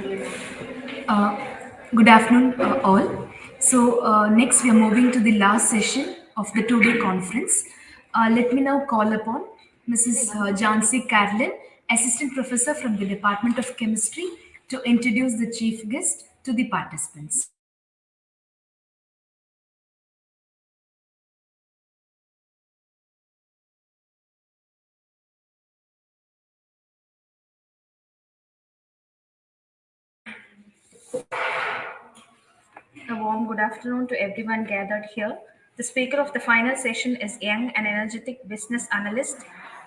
Uh, Good afternoon, all. Next we are moving to the last session of the two-day conference. Let me now call upon Mrs. Jansi Carlin, Assistant Professor from the Department of Chemistry, to introduce the chief guest to the participants. A warm good afternoon to everyone gathered here. The speaker of the final session is young and energetic business analyst,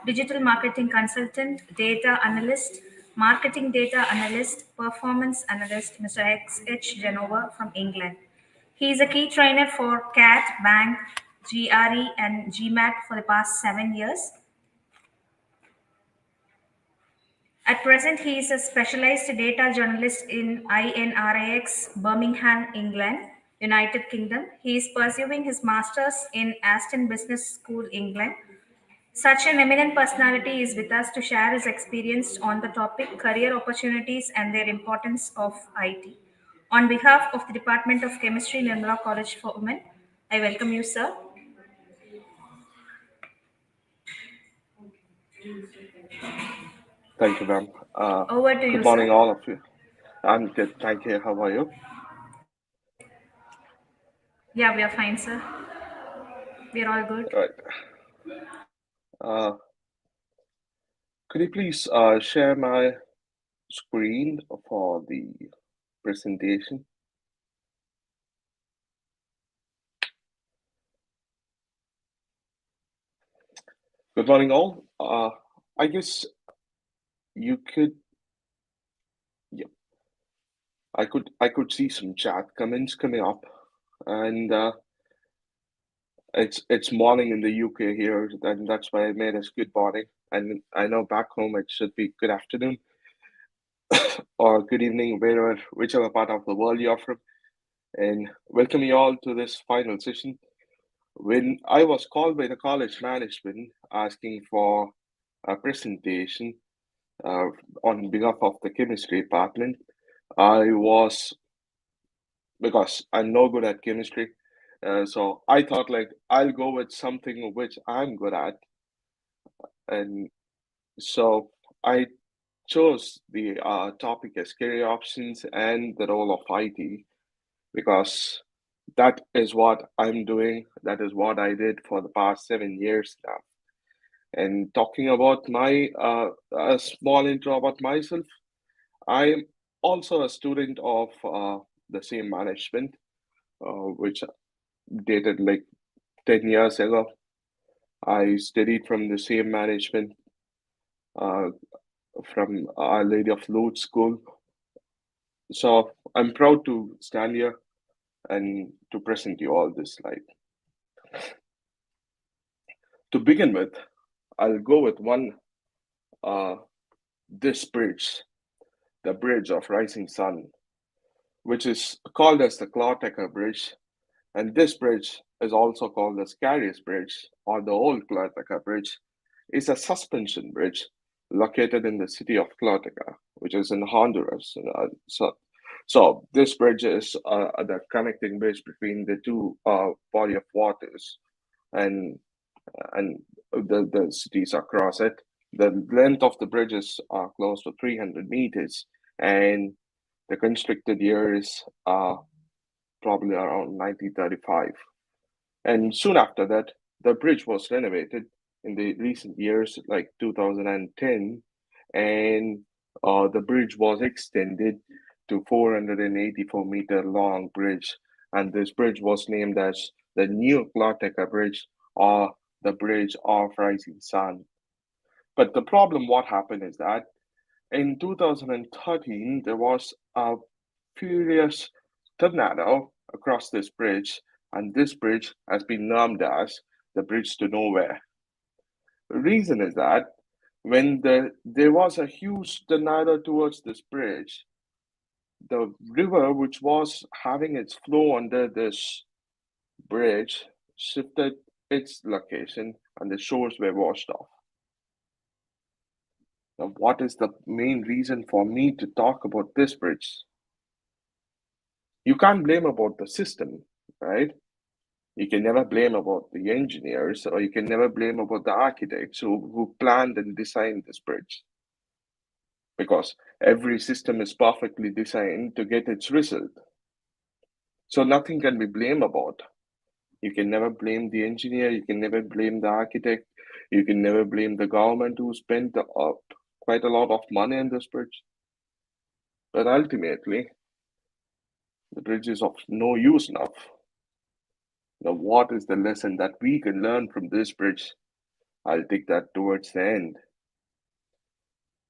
digital marketing consultant, data analyst, marketing data analyst, performance analyst, Mr. X. H. Jenovar from England. He is a key trainer for CAT, Bank, GRE, and GMAT for the past 7 years. At present, he is a specialized data journalist in INRIX, Birmingham, England, United Kingdom. He is pursuing his master's in Aston Business School, England. Such an eminent personality is with us to share his experience on the topic career opportunities and their importance of IT. On behalf of the Department of Chemistry, Nirmala College for Women, I welcome you, sir. Thank you, ma'am. Over to Good you, morning, sir. all of you. I'm good. Thank you. How are you? Yeah, we are fine, sir. We are all good. Right. Uh, could you please share my screen for the presentation? Good morning, all. I guess you could, yeah, I could see some chat comments coming up, and it's morning in the UK here, and that's why I made us good morning. And I know back home it should be good afternoon or good evening, whichever part of the world you're from. And welcome you all to this final session. When I was called by the college management asking for a presentation uh, on behalf of the chemistry department, I was, because I'm no good at chemistry, so I thought like I'll go with something which I'm good at, and so I chose the topic as career options and the role of IT because that is what I'm doing. That is what I did for the past 7 years now. And talking about my a small intro about myself, I'm also a student of the same management, which dated like 10 years ago. I studied from the same management uh, from Our Lady of Lourdes School. So I'm proud to stand here and to present you all this slide. To begin with, I'll go with one uh, this bridge, the Bridge of Rising Sun, which is called as the Clotecker Bridge. And this bridge is also called the Scariest Bridge or the Old Clotecker Bridge. It's a suspension bridge located in the city of Cloteca, which is in Honduras. So this bridge is the connecting bridge between the two body of waters, and and the cities across it. The length of the bridge is close to 300 meters, and the constructed year is probably around 1935. And soon after that, the bridge was renovated in the recent years, like 2010, and the bridge was extended to 484-meter long bridge, and this bridge was named as the New Clarteca Bridge or the Bridge of Rising Sun. But the problem, what happened is that in 2013 there was a furious tornado across this bridge, and this bridge has been named as the Bridge to Nowhere. The reason is that when there was a huge tornado towards this bridge, the river which was having its flow under this bridge shifted its location and the shores were washed off. Now, what is the main reason for me to talk about this bridge? You can't blame about the system, right? You can never blame about the engineers, or you can never blame about the architects who planned and designed this bridge. Because every system is perfectly designed to get its result. So nothing can be blamed about. You can never blame the engineer, you can never blame the architect, you can never blame the government who spent quite a lot of money on this bridge. But ultimately, the bridge is of no use now. Now, what is the lesson that we can learn from this bridge? I'll take that towards the end.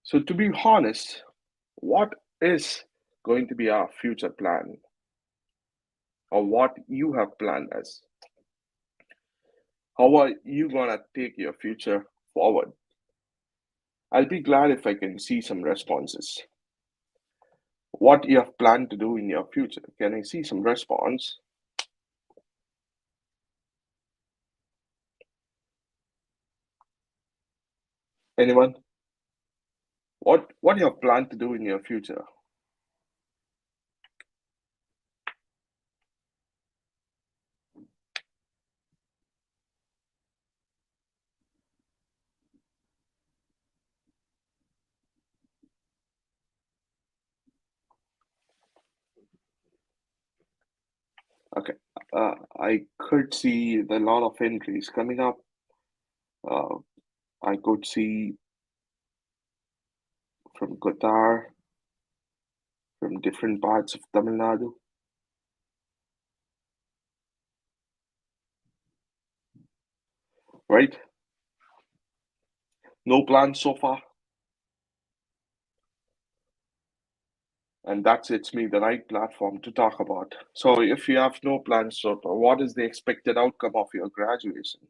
So, to be honest, what is going to be our future plan, or what you have planned as? How are you gonna take your future forward? I'll be glad if I can see some responses. What you have planned to do in your future? Can I see some response? Anyone? What you have planned to do in your future? Okay, I could see the lot of entries coming up. Uh, I could see from Qatar, from different parts of Tamil Nadu. Right? No plans so far. And that's it's me the right platform to talk about. So if you have no plans so far, what is the expected outcome of your graduation?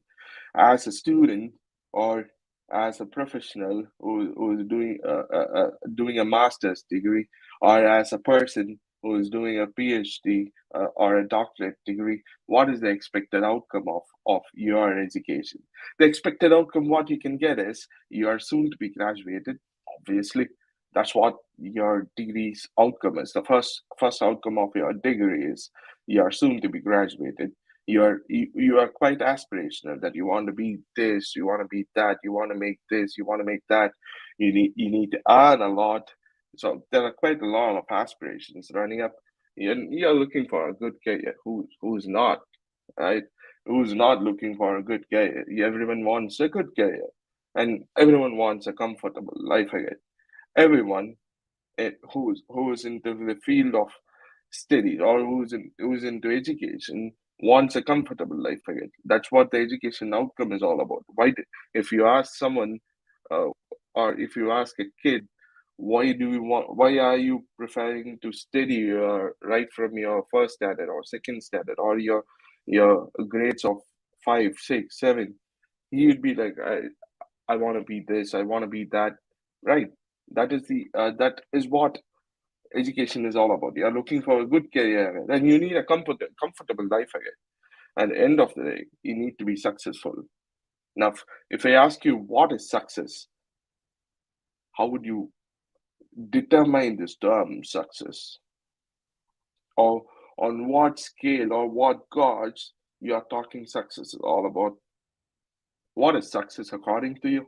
As a student or as a professional who is doing a master's degree, or as a person who is doing a PhD or a doctorate degree, what is the expected outcome of your education? The expected outcome, what you can get is you are soon to be graduated, obviously. That's what your degree's outcome is. The first outcome of your degree is you are soon to be graduated. You are quite aspirational that you want to be this, you want to be that, you want to make this, you want to make that. You need to earn a lot. So there are quite a lot of aspirations running up. You're looking for a good career. Who's not, right? Who's not looking for a good career? Everyone wants a good career, and everyone wants a comfortable life again. Everyone who's into the field of studies, or who's into education, wants a comfortable life again. That's what the education outcome is all about. If you ask someone, uh, or if you ask a kid, why are you preferring to study right from your first standard or second standard, or your grades of 5, 6, 7, he would be like, I want to be this, I want to be that, right? That is what education is all about. You're looking for a good career, then you need a comfortable life again. At the end of the day, you need to be successful. Now, if I ask you what is success, how would you determine this term success? Or on what scale or what gauge you are talking success is all about? What is success according to you?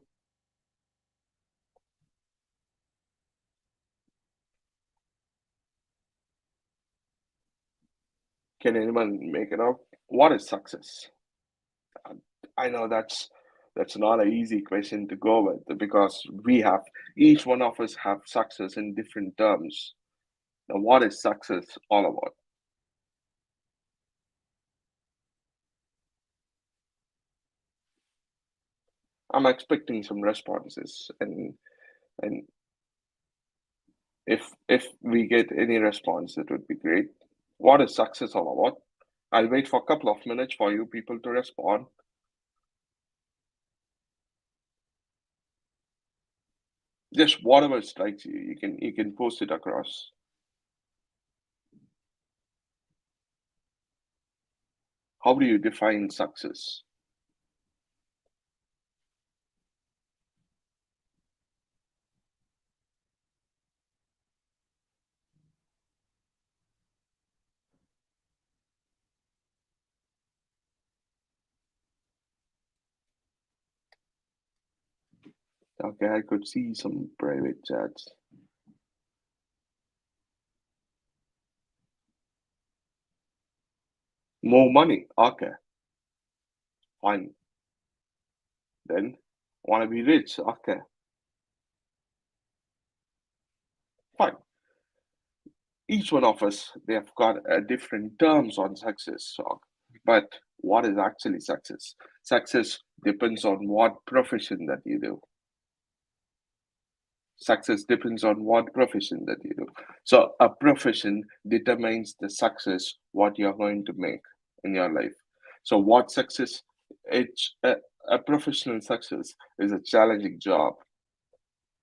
Can anyone make it up? What is success? I know that's not an easy question to go with, because each one of us have success in different terms. Now, what is success all about? I'm expecting some responses, and if we get any response, it would be great. What is success all about? I'll wait for a couple of minutes for you people to respond. Just whatever strikes you, you can post it across. How do you define success? Okay, I could see some private chats. More money. Okay, fine. Then want to be rich. Okay, fine. Each one of us, they have got different terms on success. But what is actually success? Success depends on what profession that you do. Success depends on what profession that you do. So a profession determines the success what you're going to make in your life. So what success? It's a professional success is a challenging job,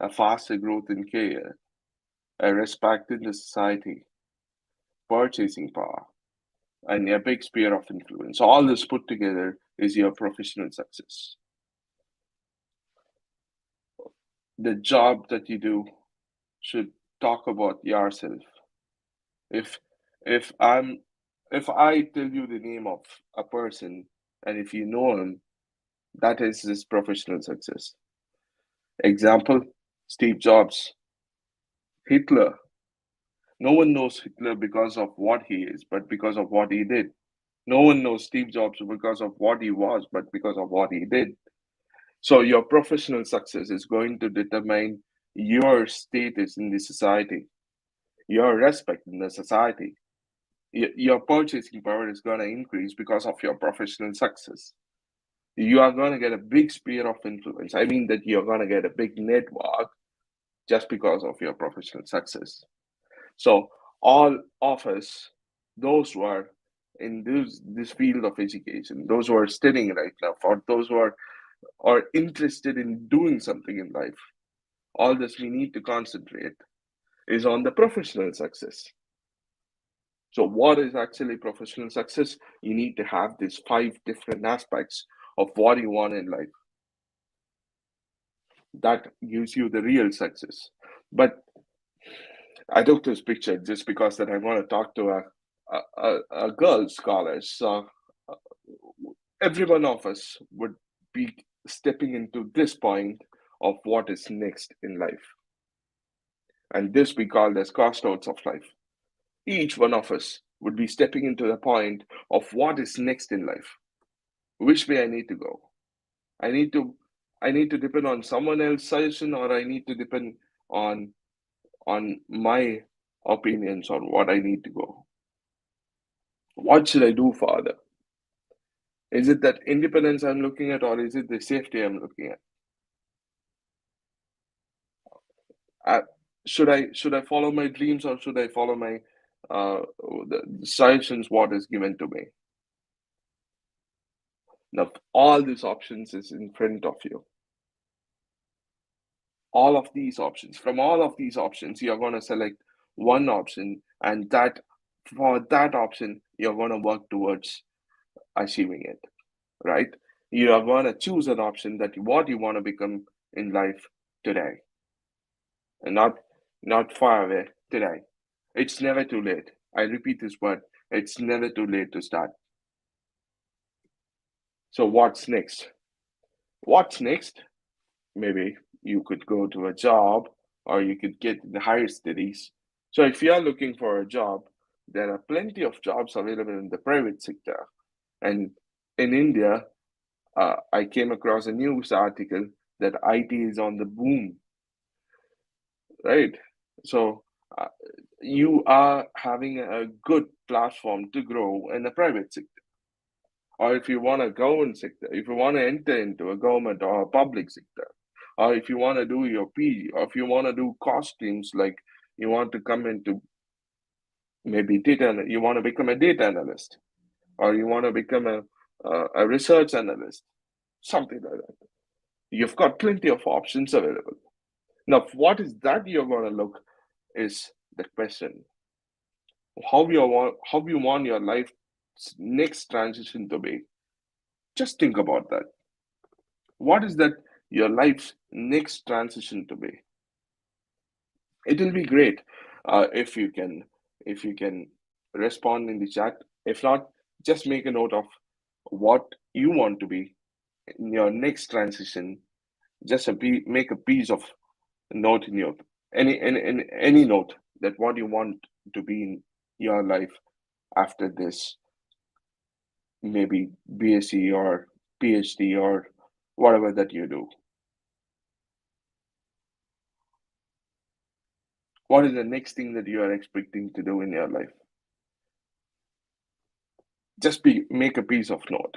a faster growth in career, a respect in the society, purchasing power, and a big sphere of influence. All this put together is your professional success. The job that you do should talk about yourself. If if I'm if I tell you the name of a person and if you know him, that is his professional success. Example, Steve Jobs, Hitler. No one knows Hitler because of what he is, but because of what he did. No one knows Steve Jobs because of what he was, but because of what he did. So your professional success is going to determine your status in the society, your respect in the society. Your purchasing power is going to increase because of your professional success. You are going to get a big sphere of influence. I mean that you're going to get a big network just because of your professional success. So all of us, those who are in this field of education, those who are studying right now, for those who are interested in doing something in life, all this we need to concentrate is on the professional success. So what is actually professional success? You need to have these 5 different aspects of what you want in life. That gives you the real success. But I took this picture just because that I want to talk to a girl scholar. So every one of us would be stepping into this point of what is next in life. And this we call as crossroads of life. Each one of us would be stepping into the point of what is next in life. Which way I need to go? I need to I need to depend on someone else's suggestion, or I need to depend on my opinions on what I need to go. What should I do, Father? Is it that independence I'm looking at, or is it the safety I'm looking at? Uh, should I follow my dreams, or should I follow my the suggestions what is given to me? Now, all these options is in front of you. All of these options. From all of these options, you're going to select one option, and that for that option, you're going to work towards achieving it, right? You are going to choose an option that what you want to become in life today, and not far away today. It's never too late. I repeat this word. It's never too late to start. So what's next? What's next? Maybe you could go to a job or you could get in higher studies. So if you are looking for a job, there are plenty of jobs available in the private sector. And in India, I came across a news article that IT is on the boom, right? So uh, you are having a good platform to grow in the private sector. Or if you want a government sector, if you want to enter into a government or a public sector, or if you want to do your PG, or if you want to do costumes, like you want to come into maybe data, you want to become a data analyst, or you want to become a research analyst, something like that. You've got plenty of options available. Now, what is that you're going to look is the question. How you want your life next transition to be. Just think about that. What is that your life's next transition to be? It will be great if you can respond in the chat. If not, just make a note of what you want to be in your next transition, Just make a piece of note in your any note that what you want to be in your life after this, maybe BSc or PhD or whatever that you do. What is the next thing that you are expecting to do in your life? Just make a piece of note.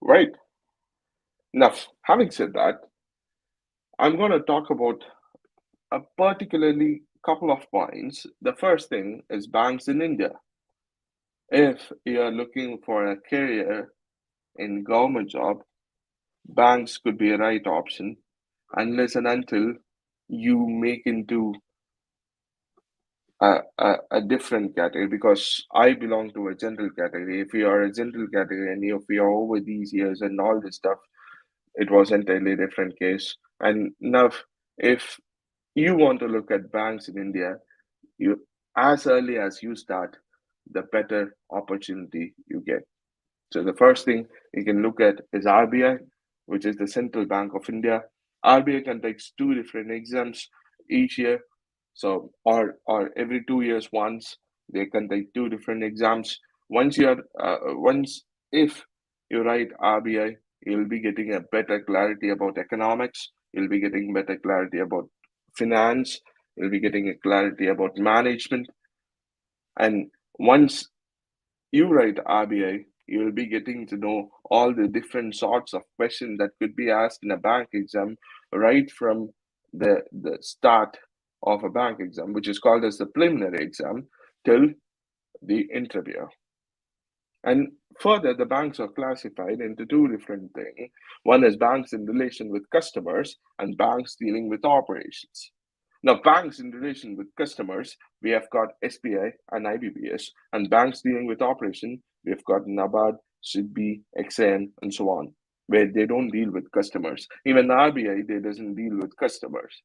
Right. Now, having said that, I'm going to talk about a particularly couple of points. The first thing is banks in India. If you are looking for a career in government job, banks could be a right option unless and until you make into a different category, because I belong to a general category. If you are a general category and if you are over these years and all this stuff, it was entirely different case. And now, if you want to look at banks in India, you as early as you start, the better opportunity you get. So the first thing you can look at is RBI, which is the Central Bank of India. RBI conducts two different exams each year. So or every 2 years once they conduct two different exams. Once if you write RBI, you'll be getting a better clarity about economics. You'll be getting better clarity about finance. You'll be getting a clarity about management. And once you write RBI, you will be getting to know all the different sorts of questions that could be asked in a bank exam right from the start of a bank exam, which is called as the preliminary exam, till the interview. And further, the banks are classified into two different things. One is banks in relation with customers and banks dealing with operations. Now, banks in relation with customers, we have got SBI and IBPS, and banks dealing with operation, we have got NABARD, SIDBI, XN, and so on, where they don't deal with customers. Even RBI, they doesn't deal with customers.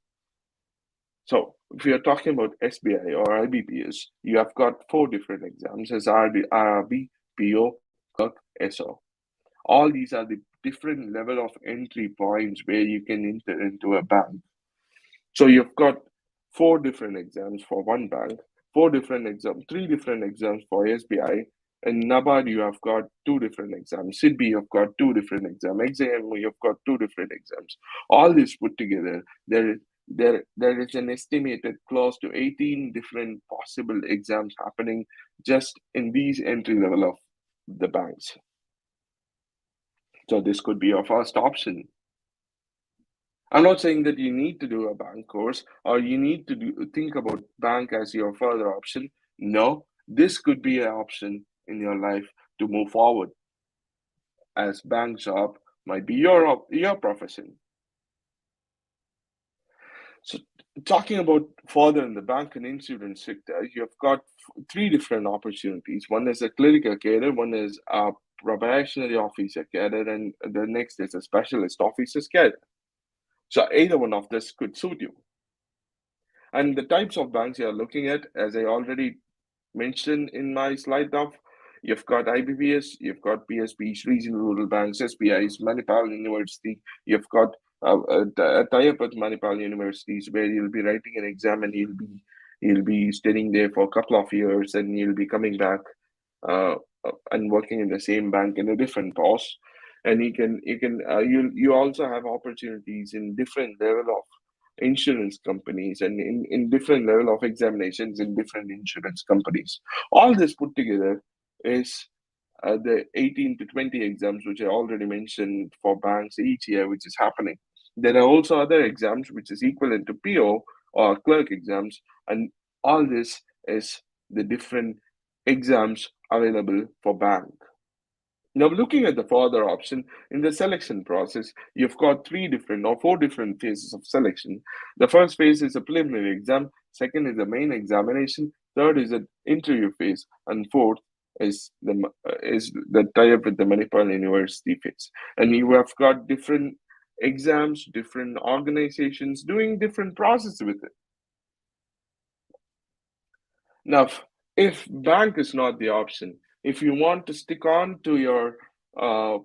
So if you're talking about SBI or IBPS, you have got four different exams as RB, PO, Clerk, SO. All these are the different level of entry points where you can enter into a bank. So you've got four different exams for one bank, three different exams for SBI. In NABARD, you have got two different exams. SIDBI, you've got two different exams. XAM, you've got two different exams. All this put together, there is an estimated close to 18 different possible exams happening just in these entry level of the banks. So this could be your first option. I'm not saying that you need to do a bank course or you need to think about bank as your further option. No, this could be an option in your life to move forward, as bank job might be your profession. So talking about further in the bank and insurance sector, you've got three different opportunities. One is a clerical cadre, one is a probationary officer cadre, and the next is a specialist officer's cadre. So either one of this could suit you. And the types of banks you're looking at, as I already mentioned in my slide off, you've got IBPS, you've got PSBs, regional rural banks, SBIs, Manipal University, you've got a tie-up with Manipal universities where you'll be writing an exam and you'll be studying there for a couple of years and you'll be coming back uh, and working in the same bank in a different post. And you also have opportunities in different level of insurance companies and in different level of examinations in different insurance companies. All this put together is the 18 to 20 exams, which I already mentioned for banks each year, which is happening. There are also other exams, which is equivalent to PO or clerk exams, and all this is the different exams available for bank. Now, looking at the further option in the selection process, you've got four different phases of selection. The first phase is a preliminary exam, second is the main examination, third is an interview phase, and fourth is the tie-up with the Manipal University phase. And you have got different exams, different organizations doing different processes with it. Now, If bank is not the option, if you want to stick on to your uh,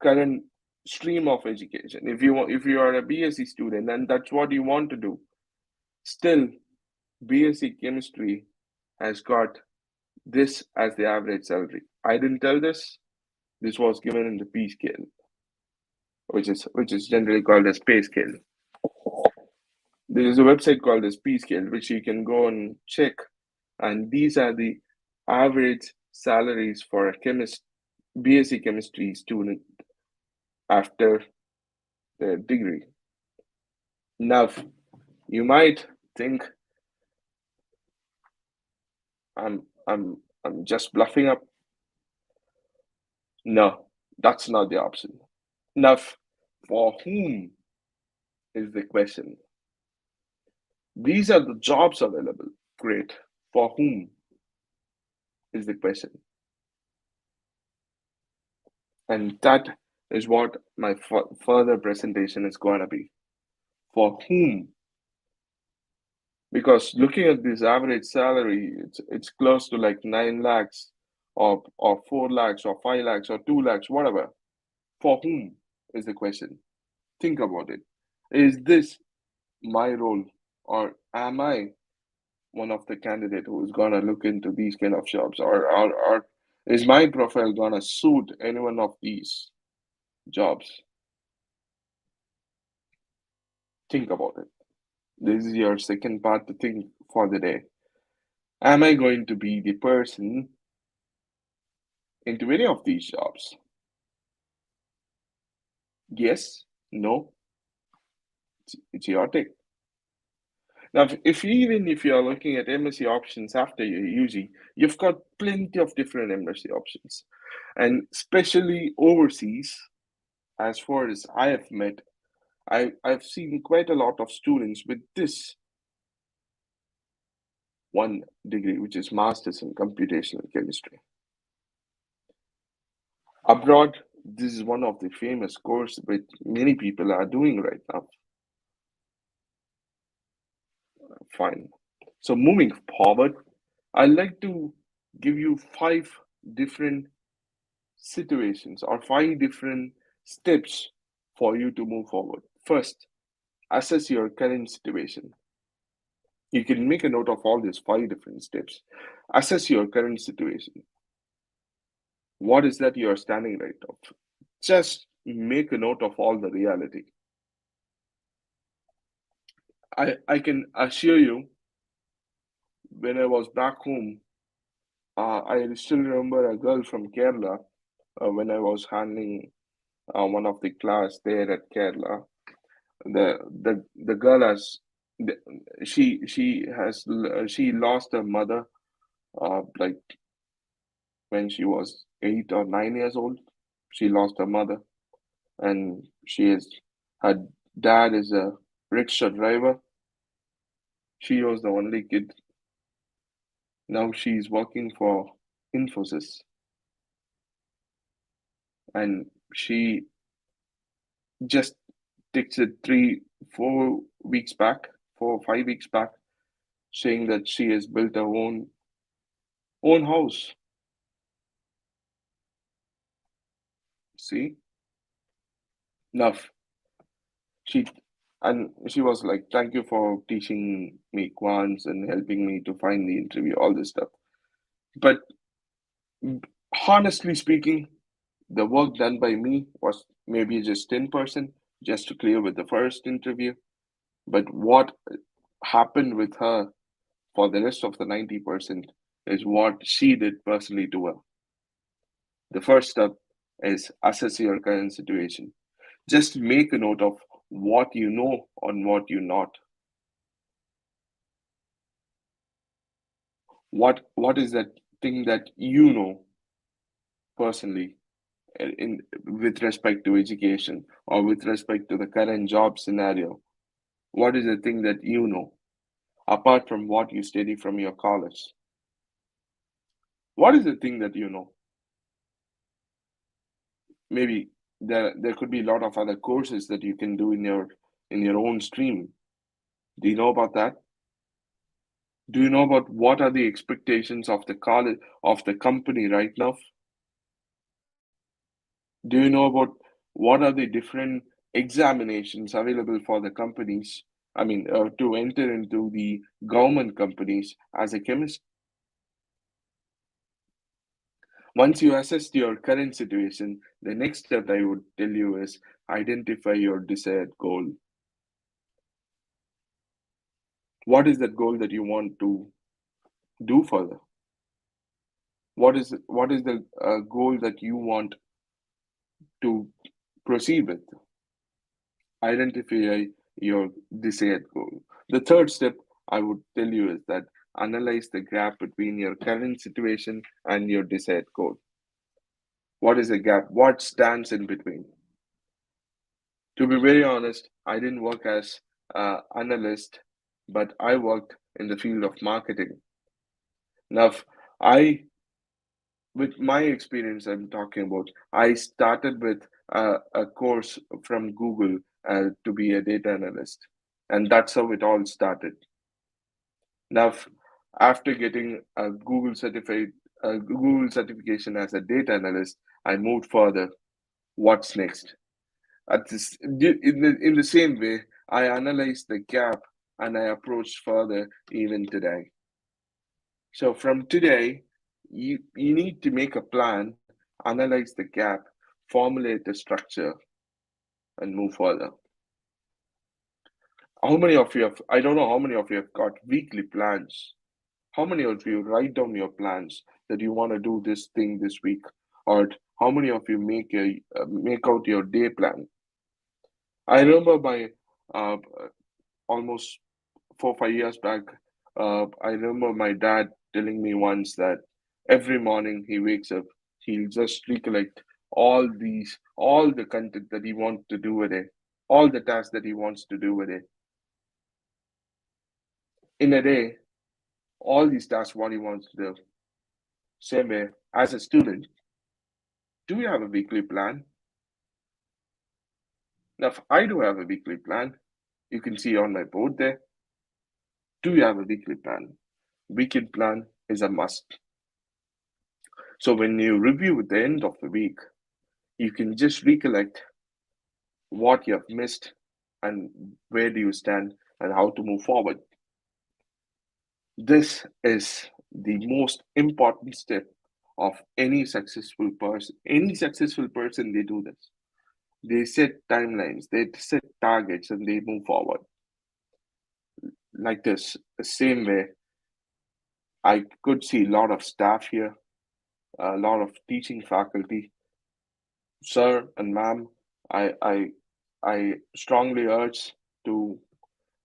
current stream of education, if you are a BSc student and that's what you want to do, still BSc chemistry has got this as the average salary. I didn't tell this. This was given in the P scale, which is generally called as pay scale. There is a website called as P scale, which you can go and check, and these are the average salaries for a BSc chemistry student after their degree. Now, you might think I'm just bluffing up. No, that's not the option. Now, for whom is the question? These are the jobs available. Great. For whom is the question? And that is what my further presentation is going to be. For whom? Because looking at this average salary, it's close to like 9 lakhs or 4 lakhs or 5 lakhs or 2 lakhs, whatever. For whom is the question? Think about it. Is this my role, or am I one of the candidate who is gonna look into these kind of jobs, or is my profile gonna suit any one of these jobs? Think about it. This is your second part to think for the day. Am I going to be the person into any of these jobs? Yes, no, it's your take. Now, even if you are looking at MSc options after your UG, you've got plenty of different MSc options, and especially overseas. As far as I have met, I've seen quite a lot of students with this one degree, which is Masters in Computational Chemistry. Abroad, this is one of the famous courses which many people are doing right now. Fine. So moving forward, I'd like to give you 5 different situations or 5 different steps for you to move forward. First, assess your current situation. You can make a note of all these 5 different steps. Assess your current situation. What is that you are standing right of? Just make a note of all the reality. I can assure you, when I was back home, I still remember a girl from Kerala when I was handling one of the class there at Kerala. The girl has the, she lost her mother like when she was 8 or 9 years old. She lost her mother, and her dad is a rickshaw driver. She was the only kid. Now she's working for Infosys, and she just texted 3 4 weeks back, 4 or 5 weeks back, saying that she has built her own house. See, now she she was like, "Thank you for teaching me quants and helping me to find the interview, all this stuff." But honestly speaking, the work done by me was maybe just 10%, just to clear with the first interview. But what happened with her for the rest of the 90% is what she did personally to her. The first step is assess your current situation. Just make a note of what you know and what you not. What is that thing that you know personally in with respect to education or with respect to the current job scenario? What is the thing that you know apart from what you study from your college? What is the thing that you know? Maybe there could be a lot of other courses that you can do in your own stream. Do you know about that? Do you know about what are the expectations of the college of the company right now? Do you know about what are the different examinations available for the companies? I mean, to enter into the government companies as a chemist. Once you assess your current situation, the next step I would tell you is identify your desired goal. What is that goal that you want to do further? What is the goal that you want to proceed with? Identify your desired goal. The third step I would tell you is that analyze the gap between your current situation and your desired goal. What is the gap? What stands in between? To be very honest, I didn't work as an analyst, but I worked in the field of marketing. Now, I, with my experience, I'm talking about, I started with a course from Google to be a data analyst, and that's how it all started. Now, after getting a Google certification as a data analyst, I moved further. What's next? In the same way, I analyzed the gap and I approached further even today. So from today, you need to make a plan, analyze the gap, formulate the structure, and move further. How many of you have, I don't know how many of you have got weekly plans? How many of you write down your plans that you want to do this thing this week? Or how many of you make out your day plan? I remember my uh, almost 4 5 years back. I remember my dad telling me once that every morning he wakes up, he'll just recollect all the content that he wants to do a day, all the tasks that he wants to do a day. In a day, all these tasks, what he wants to do. Same way, as a student, do you have a weekly plan? Now, if I do have a weekly plan, you can see on my board there. Do you have a weekly plan? Weekend plan is a must. So when you review at the end of the week, you can just recollect what you have missed and where do you stand and how to move forward. This is the most important step of any successful person. Any successful person, they do this. They set timelines, they set targets, and they move forward. Like this, the same way, I could see a lot of staff here, a lot of teaching faculty. Sir and ma'am, I strongly urge to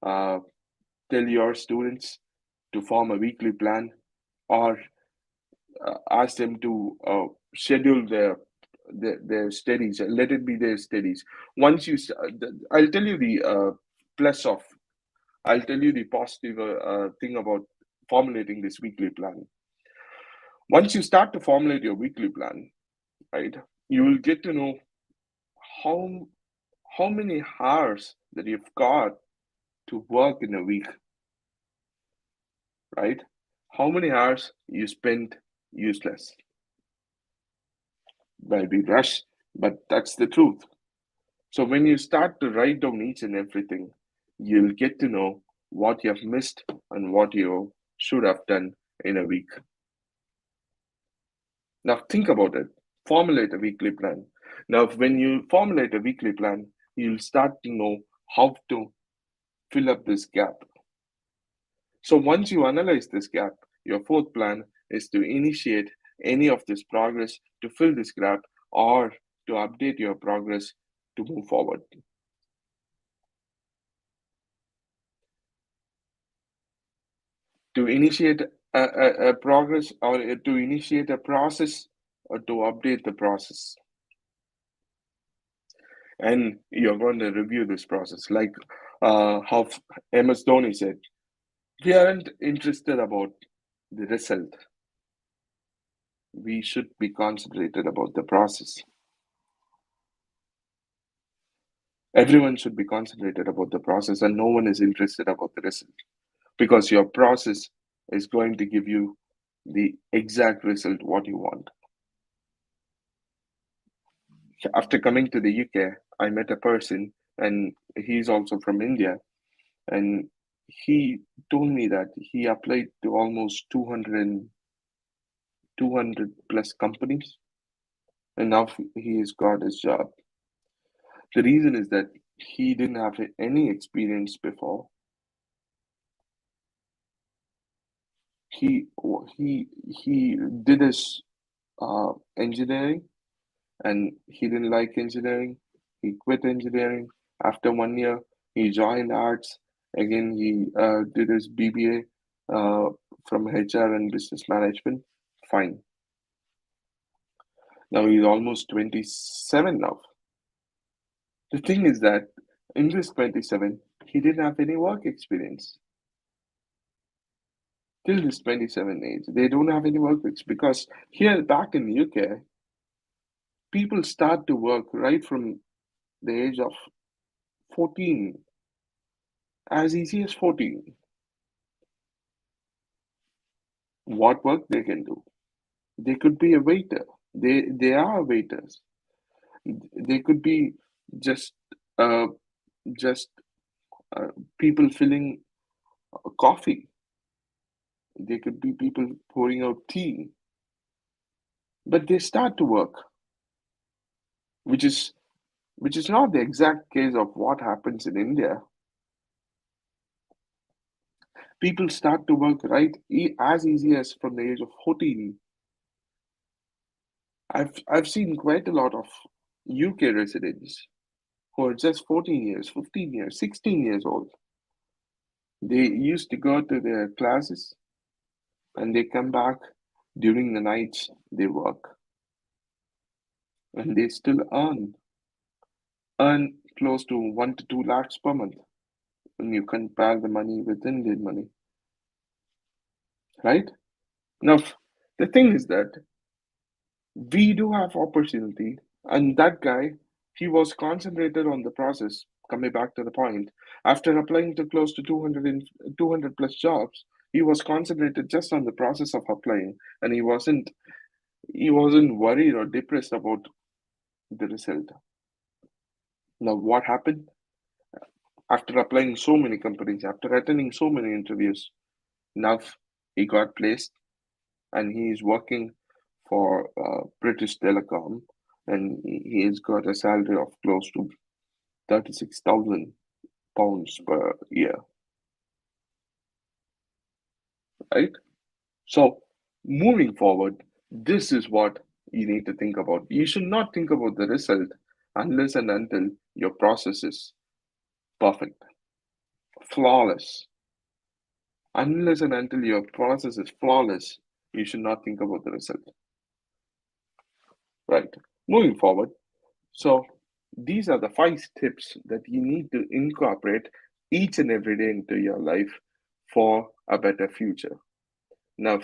uh, tell your students to form a weekly plan or ask them to schedule their studies. Let it be their studies. Once you, I'll tell you the plus of, I'll tell you the positive thing about formulating this weekly plan. Once you start to formulate your weekly plan, right, you will get to know how how many hours that you've got to work in a week, right? How many hours you spend useless. Might be rush, but that's the truth. So when you start to write down each and everything, you'll get to know what you have missed and what you should have done in a week. Now think about it. Formulate a weekly plan. Now, when you formulate a weekly plan, you'll start to know how to fill up this gap. So once you analyze this gap, your fourth plan is to initiate any of this progress to fill this gap or to update your progress to move forward. To initiate a progress or to initiate a process or to update the process. And you're going to review this process like how MS Dhoni said, we aren't interested about the result. We should be concentrated about the process. Everyone should be concentrated about the process and no one is interested about the result because your process is going to give you the exact result what you want. After coming to the UK, I met a person, and he's also from India, and he told me that he applied to almost 200 plus companies, and now he has got his job. The reason is that he didn't have any experience before. He he did his engineering, and he didn't like engineering. He quit engineering. After 1 year, he joined arts. Again, he did his BBA from HR and business management. Fine. Now he's almost 27 now. The thing is that in this 27, he didn't have any work experience. Till this 27 age, they don't have any work experience because here back in the UK, people start to work right from the age of 14, as easy as 14. What work they can do? They could be a waiter. They are waiters. They could be just uh, just people filling coffee. They could be people pouring out tea. But they start to work, which is which is not the exact case of what happens in India. People start to work right as easy as from the age of 14. I've seen quite a lot of UK residents who are just 14 years, 15 years, 16 years old. They used to go to their classes and they come back during the nights, they work and they still earn close to 1 to 2 lakhs per month when you compare the money with Indian money, right? Now, the thing is that we do have opportunity, and that guy, he was concentrated on the process. Coming back to the point, after applying to close to 200 plus jobs, he was concentrated just on the process of applying, and he wasn't worried or depressed about the result. Now, what happened after applying so many companies, after attending so many interviews? Now he got placed, and he is working for British Telecom, and he has got a salary of close to 36,000 pounds per year, right? So, moving forward, this is what you need to think about. You should not think about the result unless and until your process is perfect, flawless. Unless and until your process is flawless, you should not think about the result, right? Moving forward, so these are the 5 tips that you need to incorporate each and every day into your life for a better future. Now,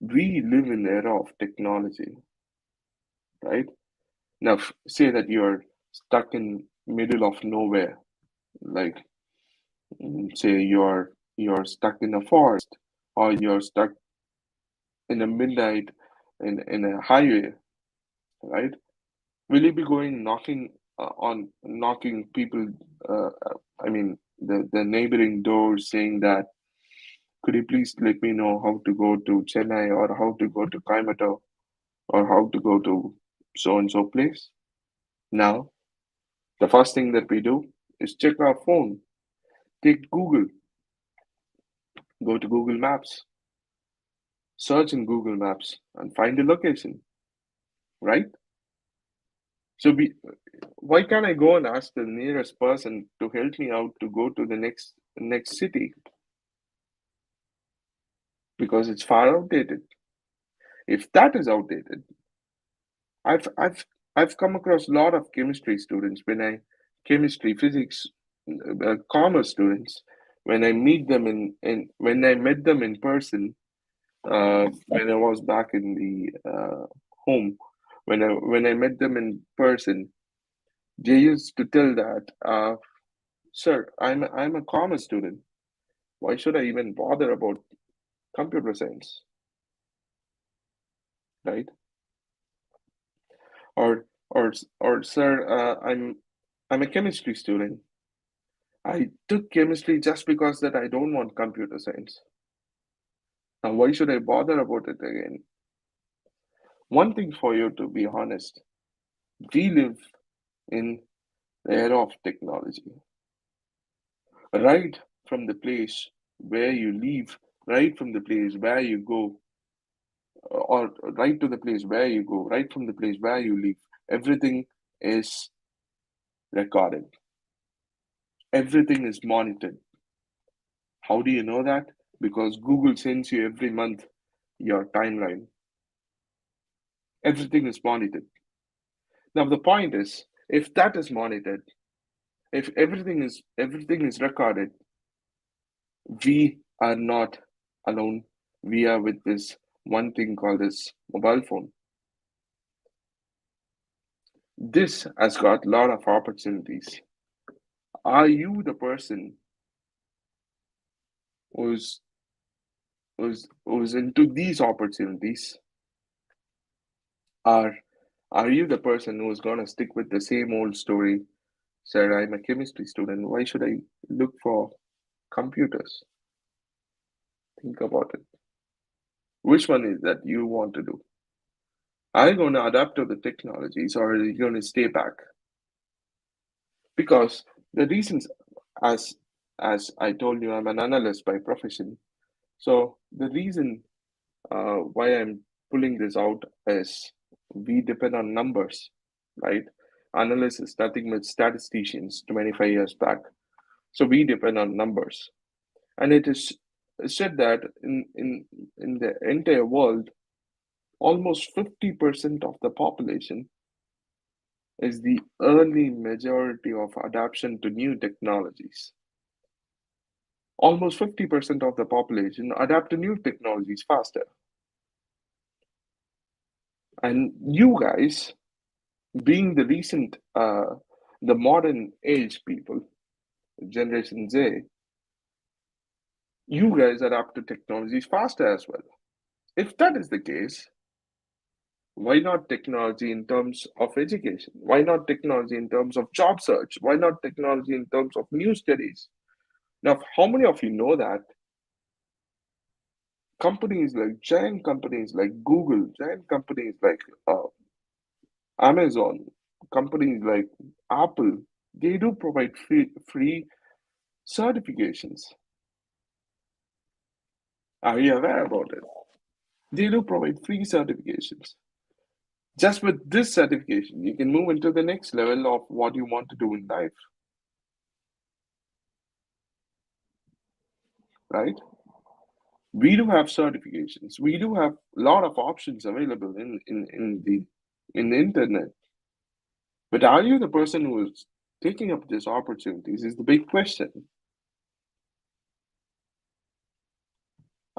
we live in the era of technology, right? Now, say that you're stuck in middle of nowhere, like say you're stuck in a forest, or you're stuck in a midnight in a highway, right? Will you be going knocking people? I mean, the neighboring doors, saying that, could you please let me know how to go to Chennai, or how to go to Coimbatore, or how to go to so and so place? Now, the first thing that we do is check our phone, take Google, go to Google Maps, search in Google Maps, and find the location, right? So why can't I go and ask the nearest person to help me out to go to the next city? Because it's far outdated. If that is outdated, I've I've I've come across a lot of chemistry students chemistry, physics, commerce students, when I meet them in when I met them in person, when I was back in the home, when I met them in person, they used to tell that, sir, I'm a commerce student. Why should I even bother about computer science, right? Or sir, I'm a chemistry student. I took chemistry just because that I don't want computer science. Now, why should I bother about it again? One thing for you to be honest, we live in the era of technology. Right from the place where you live, right from the place where you go, or right to the place where you go, right from the place where you live, everything is recorded. Everything is monitored. How do you know that? Because Google sends you every month your timeline. Everything is monitored. Now the point is, if that is monitored, if everything is recorded, we are not alone. We are with this one thing called this mobile phone. This has got a lot of opportunities. Are you the person who's who's into these opportunities? Or are you the person who's gonna stick with the same old story? Sir, I'm a chemistry student. Why should I look for computers? Think about it. Which one is that you want to do? Are you going to adapt to the technologies or are you going to stay back? Because the reasons, as I told you, I'm an analyst by profession. So the reason why I'm pulling this out is we depend on numbers, right? Analysts is nothing but statisticians 25 years back. So we depend on numbers. And it is said that in the entire world, almost 50% of the population is the early majority of adoption to new technologies. Almost 50% of the population adapt to new technologies faster. And you guys, being the recent, the modern age people, Generation Z, you guys adapt to technologies faster as well. If that is the case, why not technology in terms of education? Why not technology in terms of job search? Why not technology in terms of new studies? Now, how many of you know that giant companies like Google, giant companies like Amazon, companies like Apple, they do provide free certifications. Are you aware about it? They do provide free certifications. Just with this certification, you can move into the next level of what you want to do in life, right? We do have certifications. We do have a lot of options available in the internet. But are you the person who is taking up these opportunities is the big question.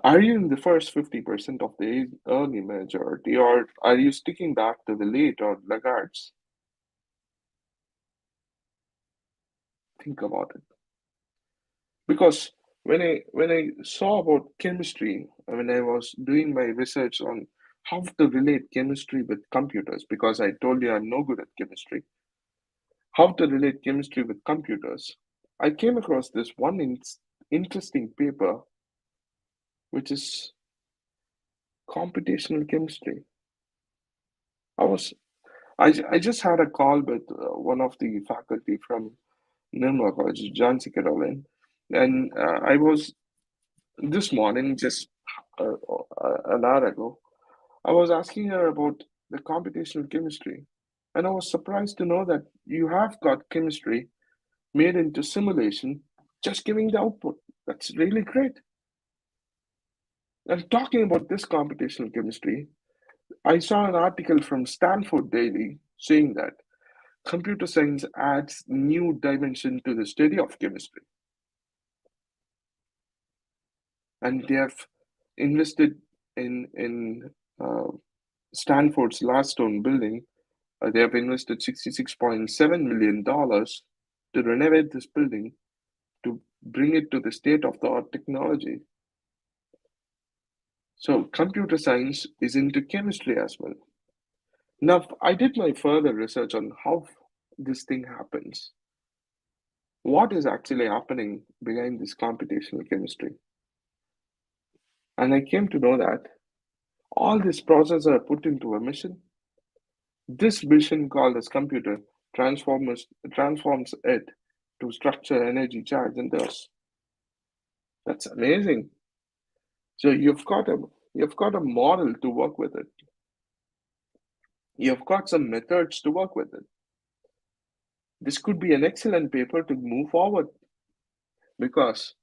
Are you in the first 50% of the early majority, or are you sticking back to the late or laggards? Think about it. Because when I saw about chemistry, when I was doing my research on how to relate chemistry with computers, because I told you I'm no good at chemistry, how to relate chemistry with computers, I came across this one interesting paper, which is computational chemistry. I was I just had a call with one of the faculty from Nirmala College, Jansi Caroline, and I was this morning, just an hour ago, I was asking her about the computational chemistry, and I was surprised to know that you have got chemistry made into simulation, just giving the output. That's really great. And talking about this computational chemistry, I saw an article from Stanford Daily saying that computer science adds new dimension to the study of chemistry, and they have invested in Stanford's last stone building. They have invested $66.7 million to renovate this building to bring it to the state of the art technology. So computer science is into chemistry as well. Now, I did my further research on how this thing happens. What is actually happening behind this computational chemistry? And I came to know that all these processes are put into a mission. This mission called as computer transforms it to structure, energy, charge, and thus. That's amazing. So you've got a model to work with it. You've got some methods to work with it. This could be an excellent paper to move forward because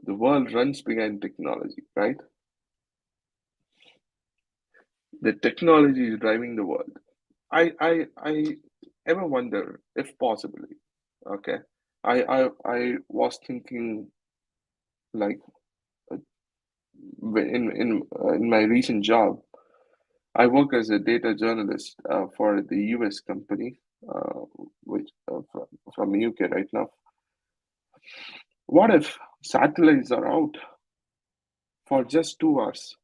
the world runs behind technology, right? The technology is driving the world. I ever wonder if possibly, okay. I was thinking like uh, in my recent job, I work as a data journalist for the US company, which from UK right now. What if satellites are out for just 2 hours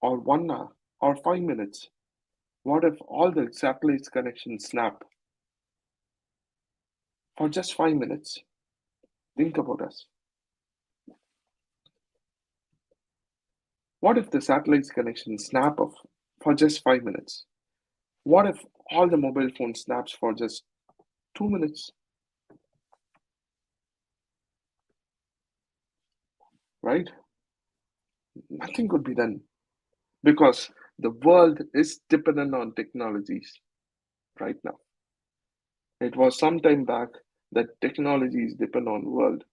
or 1 hour or 5 minutes? What if all the satellites connections snap for just 5 minutes? Think about us. What if the satellites connection snap off for just 5 minutes? What if all the mobile phone snaps for just 2 minutes? Right? Nothing could be done because the world is dependent on technologies right now. It was some time back that technologies depend on world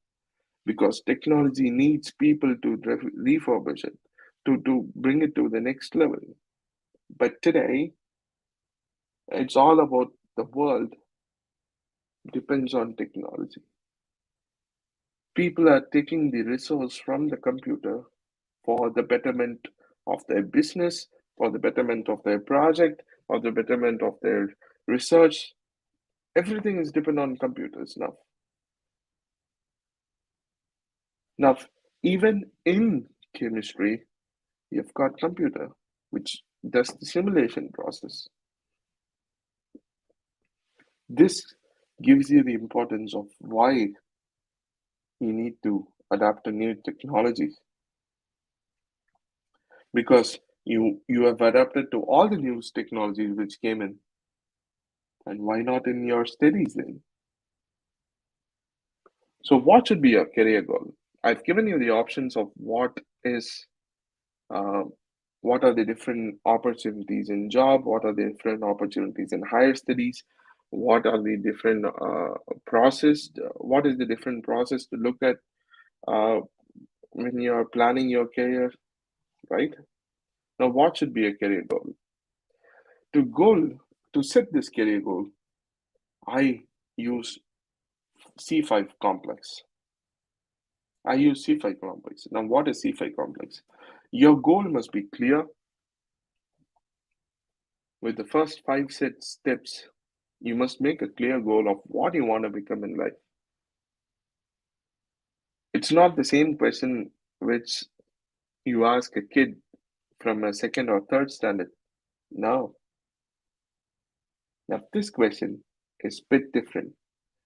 because technology needs people to refurbish it, to bring it to the next level. But today, it's all about the world depends on technology. People are taking the resource from the computer for the betterment of their business, for the betterment of their project, for the betterment of their research. Everything is dependent on computers now. Now, even in chemistry, you've got computer, which does the simulation process. This gives you the importance of why you need to adapt to new technologies because you have adapted to all the new technologies which came in, and why not in your studies then? So what should be your career goal? I've given you the options of is uh, what are the different opportunities in job, what are the different opportunities in higher studies, what are the different what is the different process to look at uh, when you're planning your career, right? Now, what should be a career goal? To goal to set this career goal, I use C5 complex. I use C5 complex. Now, what is C5 complex? Your goal must be clear with the first five set steps. You must make a clear goal of what you want to become in life. It's not the same question which you ask a kid from a second or third standard. No. Now, this question is a bit different.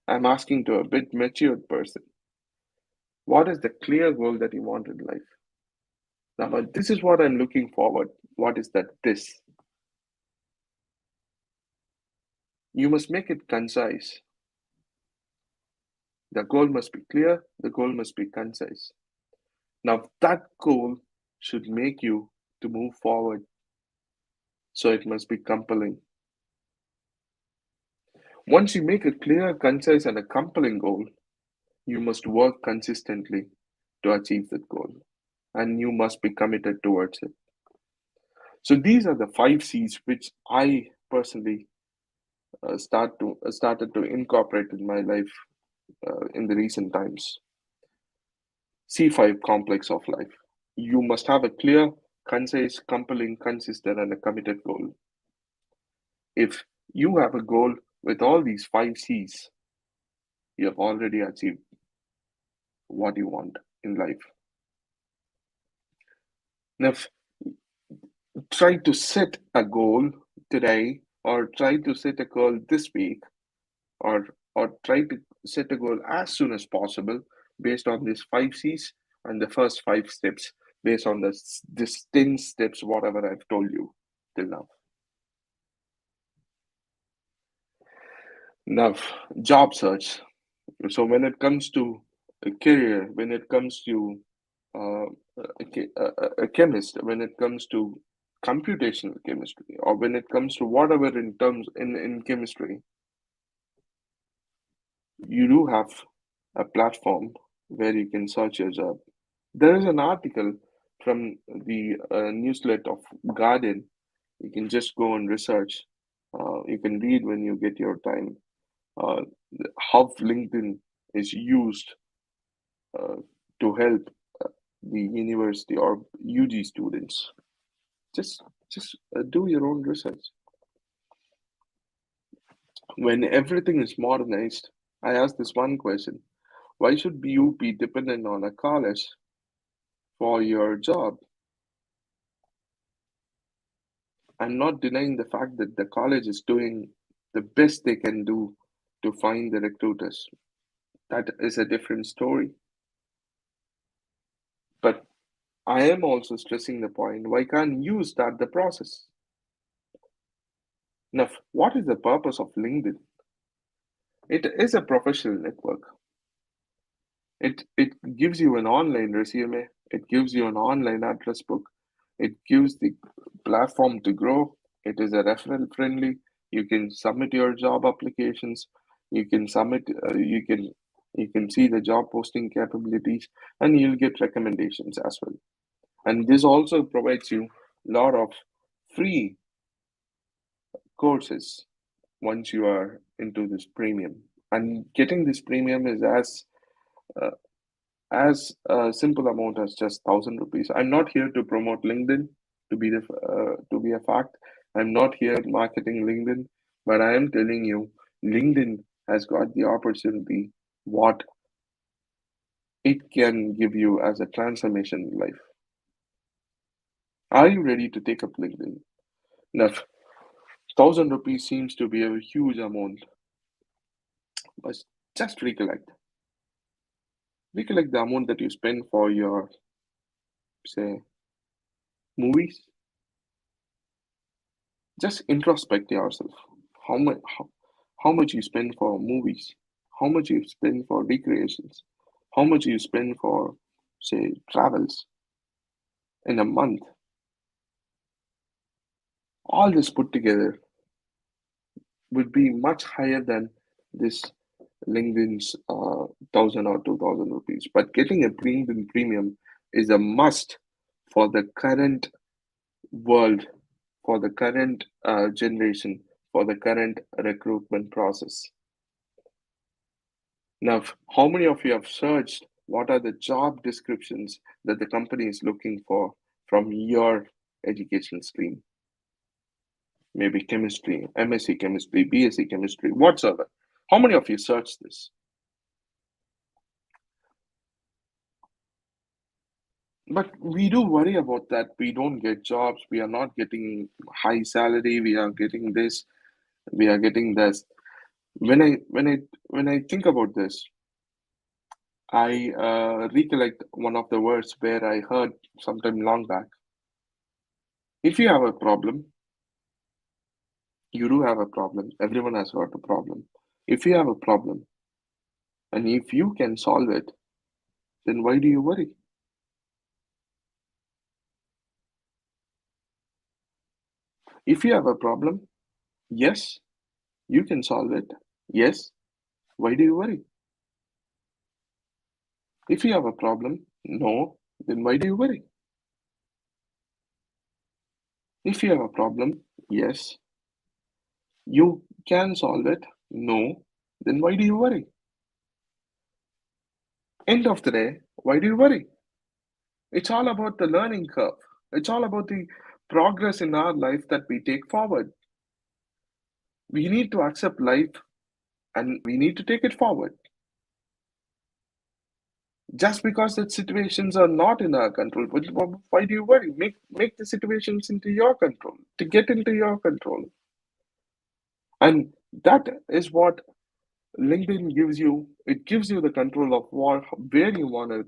I'm asking to a bit matured person. What is the clear goal that you want in life? Now, but this is what I'm looking forward. What is that? This. You must make it concise. The goal must be clear. The goal must be concise. Now, that goal should make you to move forward. So it must be compelling. Once you make a clear, concise, and a compelling goal, you must work consistently to achieve that goal. And you must be committed towards it. So these are the 5 C's which I personally started to incorporate in my life in the recent times. C5 complex of life. You must have a clear, concise, compelling, consistent, and a committed goal. If you have a goal with all these 5 C's, you have already achieved. What you want in life. Now, try to set a goal today, or try to set a goal this week, or try to set a goal as soon as possible based on these 5 C's and the first 5 steps based on this 10 steps, whatever I've told you till now. Now, job search. So when it comes to a career, when it comes to uh, a chemist, when it comes to computational chemistry, or when it comes to whatever in terms in chemistry, you do have a platform where you can search your job. There is an article from the newsletter of Guardian. You can just go and research. You can read when you get your time. Uh, how LinkedIn is used uh, to help the university or UG students. Just do your own research. When everything is modernized, I ask this one question: why should you be dependent on a college for your job? I'm not denying the fact that the college is doing the best they can do to find the recruiters. That is a different story. But I am also stressing the point: why can't you start the process? Now, what is the purpose of LinkedIn? It is a professional network. It gives you an online resume, it gives you an online address book, it gives the platform to grow. It is a referral friendly. You can submit your job applications, you can submit you can see the job posting capabilities, and you'll get recommendations as well. And this also provides you a lot of free courses once you are into this premium. And getting this premium is uh, as a simple amount as just 1,000 rupees. I'm not here to promote LinkedIn to be a fact. I'm not here marketing LinkedIn, but I am telling you, LinkedIn has got the opportunity what it can give you as a transformation in life. Are you ready to take up LinkedIn? Now, 1,000 rupees seems to be a huge amount, but just recollect the amount that you spend for your, say, movies. Just introspect yourself. How much how much you spend for movies, how much you spend for recreations, how much you spend for, say, travels in a month. All this put together would be much higher than this LinkedIn's 1,000 or 2,000 rupees. But getting a LinkedIn premium is a must for the current world, for the current generation, for the current recruitment process. Now, how many of you have searched what are the job descriptions that the company is looking for from your education stream? Maybe chemistry, MSc chemistry, BSc chemistry, whatsoever. How many of you searched this? But we do worry about that. We don't get jobs. We are not getting high salary. We are getting this. We are getting this. When I think about this, I recollect one of the words where I heard sometime long back. If you have a problem, you do have a problem. Everyone has got a problem. If you have a problem and if you can solve it, then why do you worry? If you have a problem, yes, you can solve it. Yes, why do you worry? If you have a problem, no, then why do you worry? If you have a problem, yes, you can solve it. No, then why do you worry? End of the day, why do you worry? It's all about the learning curve. It's all about the progress in our life that we take forward. We need to accept life and we need to take it forward. Just because the situations are not in our control, why do you worry? Make the situations into your control, to get into your control. And that is what LinkedIn gives you. It gives you the control of where you want to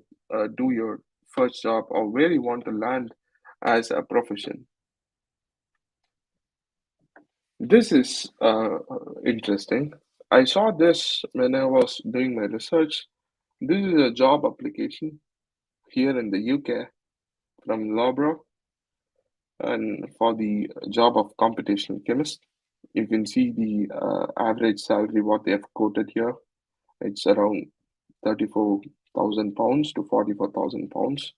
do your first job, or where you want to land as a profession. This is interesting. I saw this when I was doing my research. This is a job application here in the UK from Loughborough, and for the job of computational chemist. You can see the average salary what they have quoted here. It's around £34,000 to £44,000.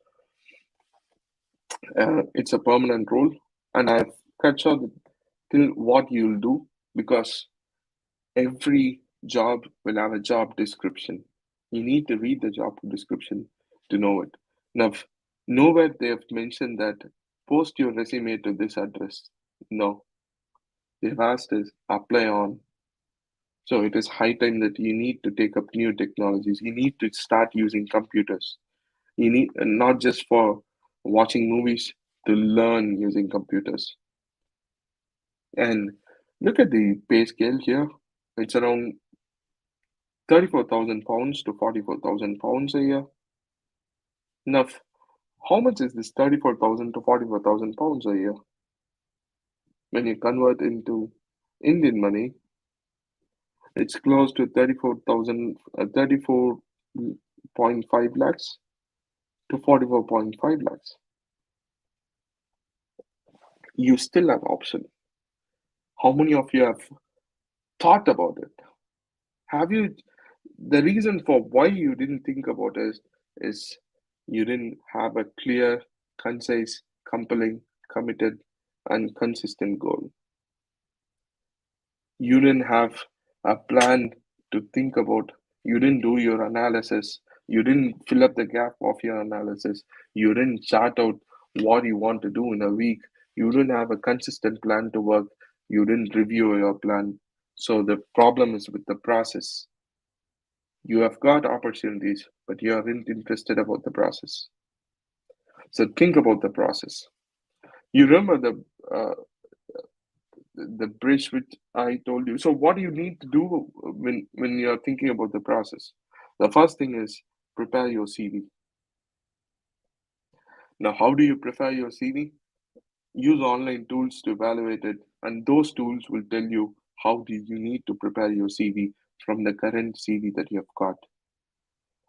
It's a permanent role, and I've cut short till what you'll do, because every job will have a job description. You need to read the job description to know it. Now, nowhere they have mentioned that post your resume to this address. No, they've asked is apply on. So it is high time that you need to take up new technologies. You need to start using computers. You need, not just for watching movies, to learn using computers. And look at the pay scale here. It's around £34,000 to £44,000 a year. Now, how much is this 34,000 to £44,000 a year? When you convert into Indian money, it's close to 34.5 lakhs to 44.5 lakhs. You still have option. How many of you have thought about it? Have you? The reason for why you didn't think about it is you didn't have a clear, concise, compelling, committed, and consistent goal. You didn't have a plan to think about. You didn't do your analysis. You didn't fill up the gap of your analysis. You didn't chart out what you want to do in a week. You didn't have a consistent plan to work. You didn't review your plan. So the problem is with the process. You have got opportunities, but you aren't interested about the process. So think about the process. You remember the bridge which I told you. So what do you need to do when you're thinking about the process? The first thing is prepare your CV. Now, how do you prepare your CV? Use online tools to evaluate it, and those tools will tell you how do you need to prepare your CV from the current CV that you have got.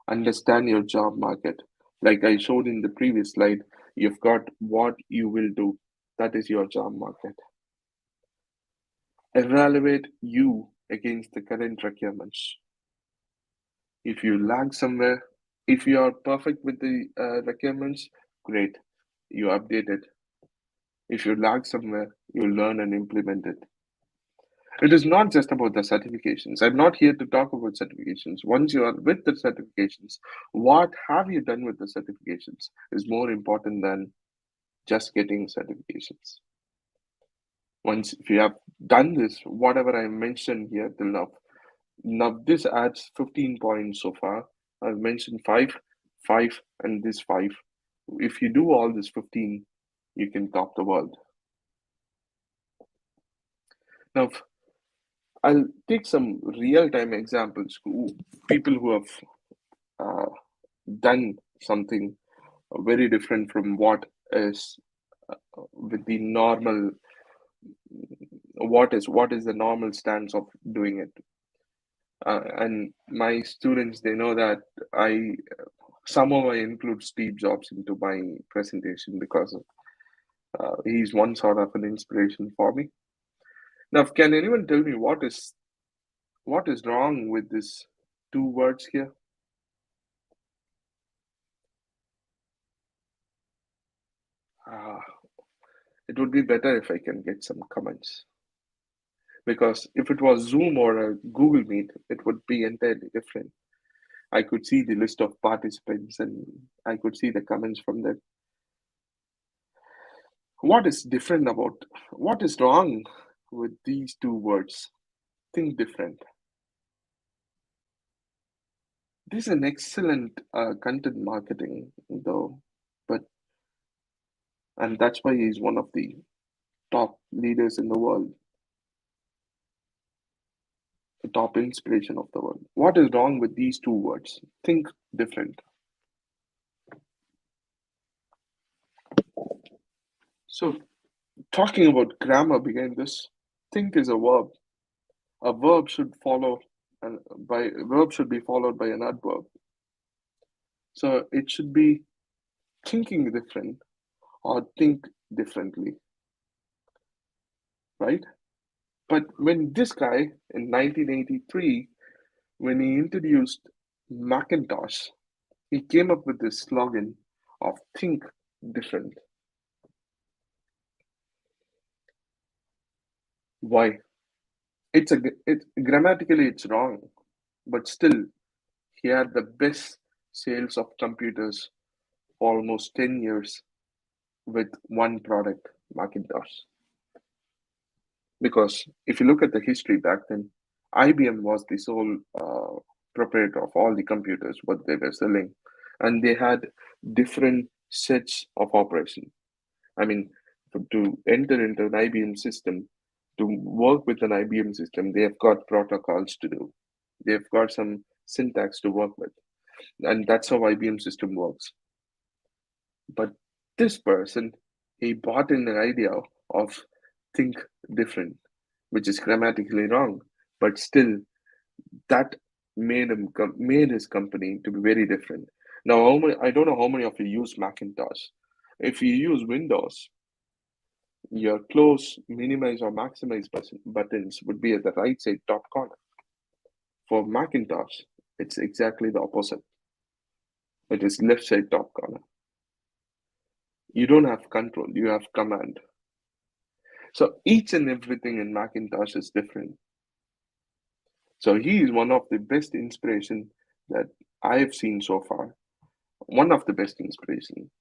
Understand your job market. Like I showed in the previous slide, you've got what you will do. That is your job market. Evaluate you against the current requirements. If you lag somewhere, if you are perfect with the requirements, great, you update it. If you lag somewhere, you learn and implement it. It is not just about the certifications. I'm not here to talk about certifications. Once you are with the certifications, what have you done with the certifications is more important than just getting certifications. Once if you have done this, whatever I mentioned here till now this adds 15 points so far. I've mentioned five, and this five. If you do all this 15, you can top the world. Now, I'll take some real-time examples. People who have uh, done something very different from what is with the normal. What is the normal stance of doing it? And my students, they know that I somehow I include Steve Jobs into my presentation because he's one sort of an inspiration for me. Now, can anyone tell me what is wrong with these two words here? Uh, it would be better if I can get some comments, because if it was Zoom or a Google Meet, it would be entirely different. I could see the list of participants and I could see the comments from them. What is different about what is wrong with these two words? Think different. This is an excellent content marketing, though, but and that's why he's one of the top leaders in the world, the top inspiration of the world. What is wrong with these two words? Think different. So, talking about grammar behind this, think is a verb. A verb should follow, and by a verb should be followed by an adverb. So it should be thinking different or think differently, right? But when this guy in 1983, when he introduced Macintosh, he came up with this slogan of think different. Why? It's grammatically it's wrong, but still he had the best sales of computers for almost 10 years with one product, Macintosh. Because if you look at the history back then, IBM was the sole proprietor of all the computers, what they were selling, and they had different sets of operation. I mean, to enter into an IBM system, to work with an IBM system, they have got protocols to do. They've got some syntax to work with, and that's how IBM system works. But this person, he bought in an idea of think different, which is grammatically wrong, but still that made his company to be very different. Now, I don't know how many of you use Macintosh. If you use Windows, your close, minimize, or maximize buttons would be at the right side top corner. For Macintosh, it's exactly the opposite. It is left side top corner. You don't have control, you have command. So each and everything in Macintosh is different. So he is one of the best inspiration that I've seen so far. One of the best inspiration,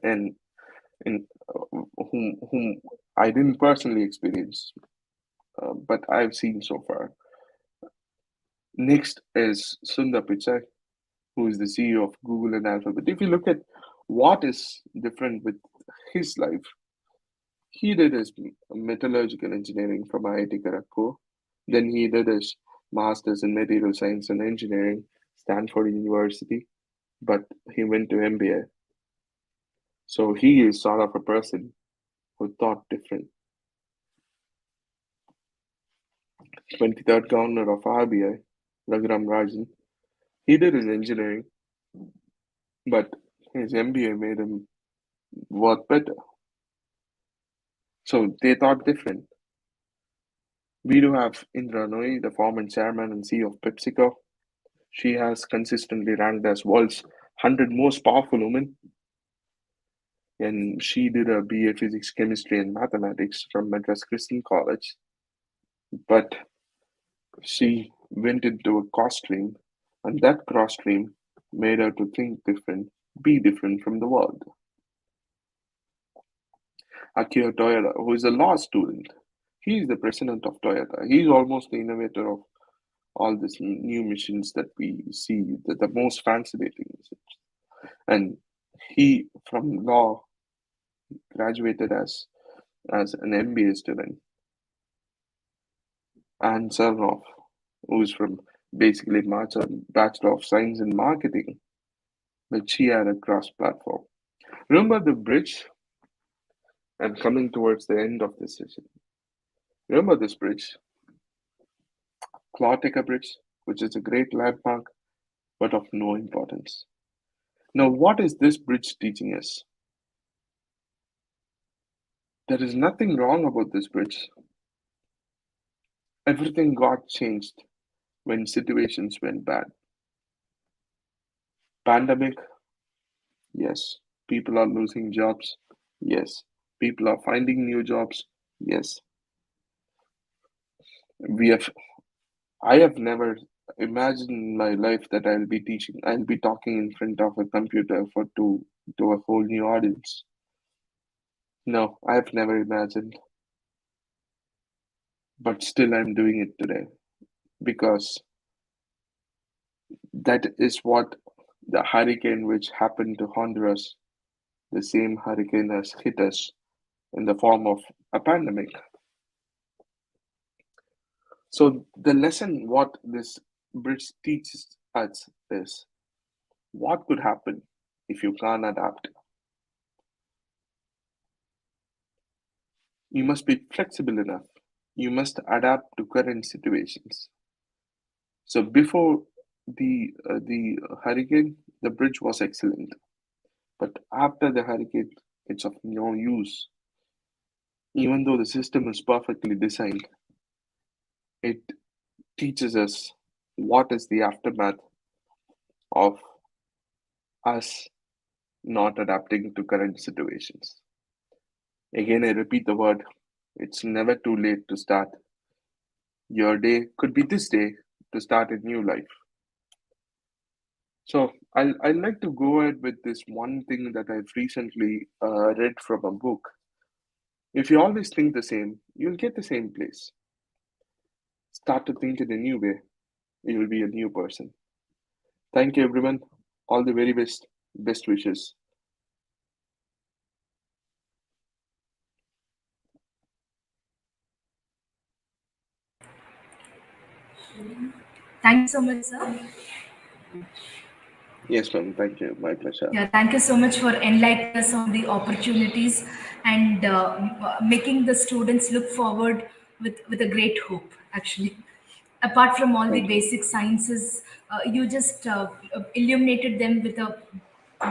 and in whom I didn't personally experience, but I've seen so far. Next is Sundar Pichai, who is the CEO of Google and Alphabet. If you look at what is different with his life, he did his metallurgical engineering from IIT Kharagpur. Then he did his master's in material science and engineering, Stanford University, but he went to MBA. So he is sort of a person who thought different. 23rd governor of RBI, Raghuram Rajan, he did his engineering, but his MBA made him work better. So they thought different. We do have Indra Nooyi, the former chairman and CEO of PepsiCo. She has consistently ranked as world's 100 most powerful women, and she did a BA Physics, Chemistry, and Mathematics from Madras Christian College. But she went into a cross stream, and that cross stream made her to think different, be different from the world. Akio Toyoda, who is a law student, he is the president of Toyota. He is almost the innovator of all these new machines that we see, the most fascinating machines. And he, from law, graduated as an MBA student. And Sarnoff, who's from basically Bachelor of Science in Marketing, but she had a cross platform. Remember the bridge? I'm coming towards the end of this session. Remember this bridge? Clawtaker Bridge, which is a great landmark, but of no importance. Now, what is this bridge teaching us? There is nothing wrong about this bridge. Everything got changed when situations went bad. Pandemic, yes. People are losing jobs, yes. People are finding new jobs, yes. We have. I have never imagined in my life that I'll be talking in front of a computer to a whole new audience. No, I have never imagined, but still I'm doing it today because That is what the hurricane which happened to Honduras, the same hurricane has hit us in the form of a pandemic. So the lesson what this bridge teaches us is what could happen if you can't adapt. You must be flexible enough. You must adapt to current situations. So before the hurricane, the bridge was excellent, but after the hurricane, it's of no use. Even though the system is perfectly designed, it teaches us what is the aftermath of us not adapting to current situations. Again, I repeat the word, it's never too late to start. Your day could be this day to start a new life. So I'd like to go ahead with this one thing that I've recently read from a book. If you always think the same, you'll get the same place. Start to think in a new way, you will be a new person. Thank you, everyone. All the very best. Best wishes. Thank you so much, sir. Yes, ma'am. Thank you. My pleasure. Yeah, thank you so much for enlightening us on the opportunities and making the students look forward with a great hope, actually. Apart from all the Thank you. basic sciences, you just illuminated them with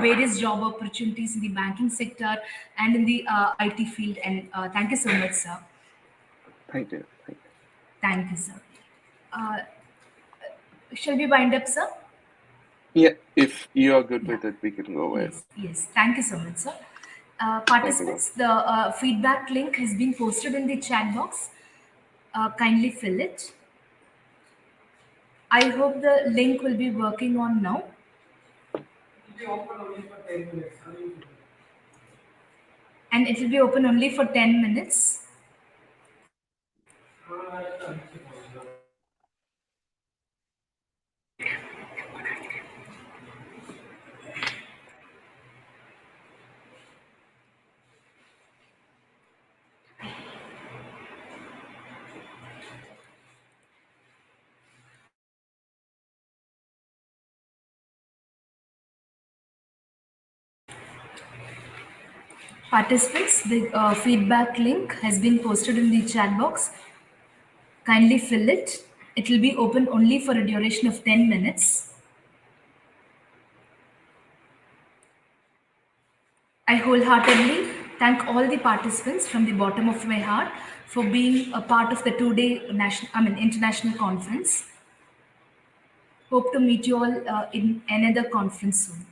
various job opportunities in the banking sector and in the IT field. And thank you so much, sir. Thank you. Thank you. Thank you, sir. Uh, shall we wind up, sir? Yeah, if you are good Yeah. with it, we can go ahead. Yes, yes. Thank you so much, sir. Thank you, ma'am. Participants, the feedback link has been posted in the chat box. Kindly fill it. I hope the link will be working on now. And it will be open only for 10 minutes. Participants, the feedback link has been posted in the chat box. Kindly fill it. It will be open only for a duration of 10 minutes. I wholeheartedly thank all the participants from the bottom of my heart for being a part of the two-day international conference. Hope to meet you all in another conference soon.